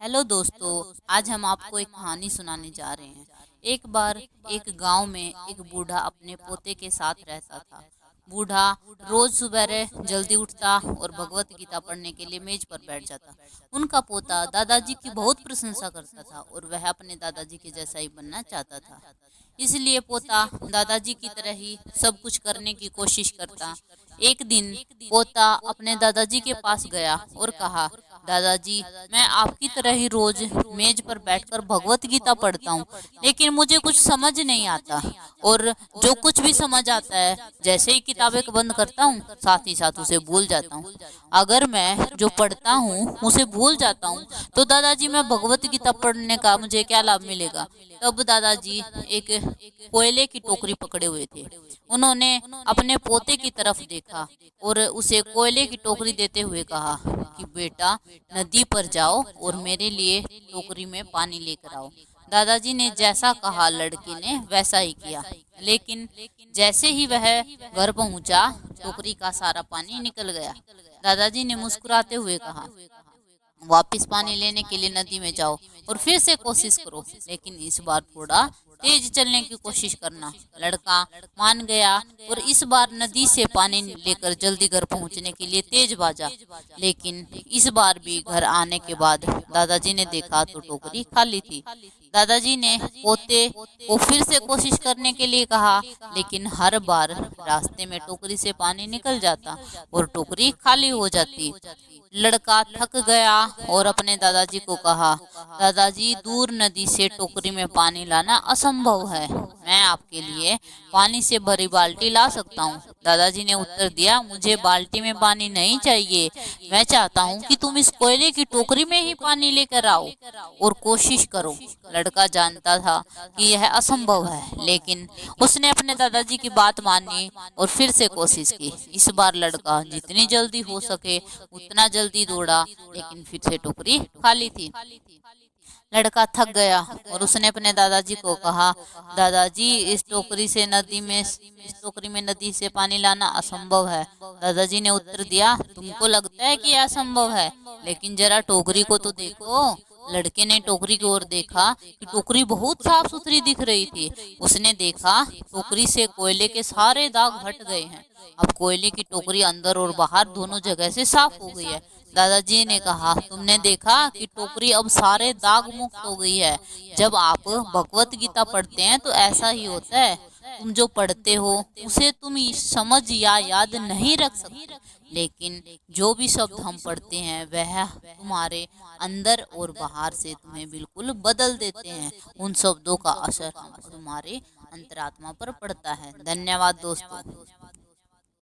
Hello दोस्तों। आज हम आपको एक कहानी सुनाने जा रहे हैं। एक बार एक गांव में एक बूढ़ा अपने पोते के साथ रहता था। बूढ़ा रोज सुबह जल्दी उठता और भगवत गीता पढ़ने के लिए मेज पर बैठ जाता। उनका पोता दादाजी की बहुत प्रशंसा करता था और वह अपने दादाजी के जैसा ही बनना चाहता था। इसलिए पोता दादाजी की तरह ही सब कुछ करने की कोशिश करता। एक दिन पोता अपने दादाजी के पास गया और कहा, दादाजी, मैं आपकी तरह ही रोज मेज पर बैठकर भगवत गीता पढ़ता हूँ, लेकिन मुझे कुछ समझ नहीं आता। और जो कुछ भी समझ आता है, जैसे ही किताबें बंद करता हूँ, साथ ही साथ उसे भूल जाता हूँ। अगर मैं जो पढ़ता हूँ उसे भूल जाता हूँ, तो दादाजी मैं भगवत गीता पढ़ने का मुझे क्या लाभ मिलेगा। तब दादाजी एक कोयले की टोकरी पकड़े हुए थे। उन्होंने अपने पोते की तरफ देखा और उसे कोयले की टोकरी देते हुए कहा कि बेटा, नदी पर जाओ और मेरे लिए टोकरी में पानी लेकर आओ। दादाजी ने जैसा कहा लड़के ने वैसा ही किया, लेकिन जैसे ही वह घर पहुंचा, टोकरी का सारा पानी निकल गया। दादाजी ने मुस्कुराते हुए कहा, वापिस पानी लेने के लिए नदी में जाओ और फिर से कोशिश करो, लेकिन इस बार थोड़ा तेज चलने की कोशिश करना। लड़का मान गया और इस बार नदी से पानी लेकर जल्दी घर पहुंचने के लिए तेज भागा। लेकिन इस बार भी घर आने के बाद दादाजी ने देखा तो टोकरी खाली थी। दादाजी ने पोते को फिर से कोशिश करने के लिए कहा, लेकिन हर बार रास्ते में टोकरी से पानी निकल जाता और टोकरी खाली हो जाती। लड़का थक गया और अपने दादाजी को कहा, दादाजी, दूर नदी से टोकरी में पानी लाना असंभव है। मैं आपके लिए पानी से भरी बाल्टी ला सकता हूँ। दादाजी ने उत्तर दिया, मुझे बाल्टी में पानी नहीं चाहिए। मैं चाहता हूँ कि तुम इस कोयले की टोकरी में ही पानी लेकर आओ और कोशिश करो। लड़का जानता था कि यह असंभव है, लेकिन उसने अपने दादाजी की बात मानी और फिर से कोशिश की। इस बार लड़का जितनी जल्दी हो सके उतना जल्दी दौड़ा, लेकिन फिर से टोकरी खाली थी। लड़का थक गया और उसने अपने दादाजी को कहा, दादाजी, इस टोकरी में नदी से पानी लाना असंभव है। दादाजी ने उत्तर दिया, तुमको लगता है कि असंभव है, लेकिन जरा टोकरी को तो देखो। लड़के ने टोकरी की ओर देखा कि टोकरी बहुत साफ सुथरी दिख रही थी। उसने देखा टोकरी से कोयले के सारे दाग हट गए हैं। अब कोयले की टोकरी अंदर और बाहर दोनों जगह से साफ हो गई है। दादाजी ने कहा, तुमने देखा कि टोकरी अब सारे दाग मुक्त हो गई है। जब आप भगवत गीता पढ़ते हैं तो ऐसा ही होता है। तुम जो पढ़ते हो उसे तुम समझ या याद नहीं रख सकते, लेकिन जो भी शब्द हम पढ़ते हैं वह तुम्हारे अंदर और बाहर से तुम्हें बिल्कुल बदल देते हैं। उन शब्दों का असर तुम्हारे अंतरात्मा पर पड़ता है। धन्यवाद दोस्तों।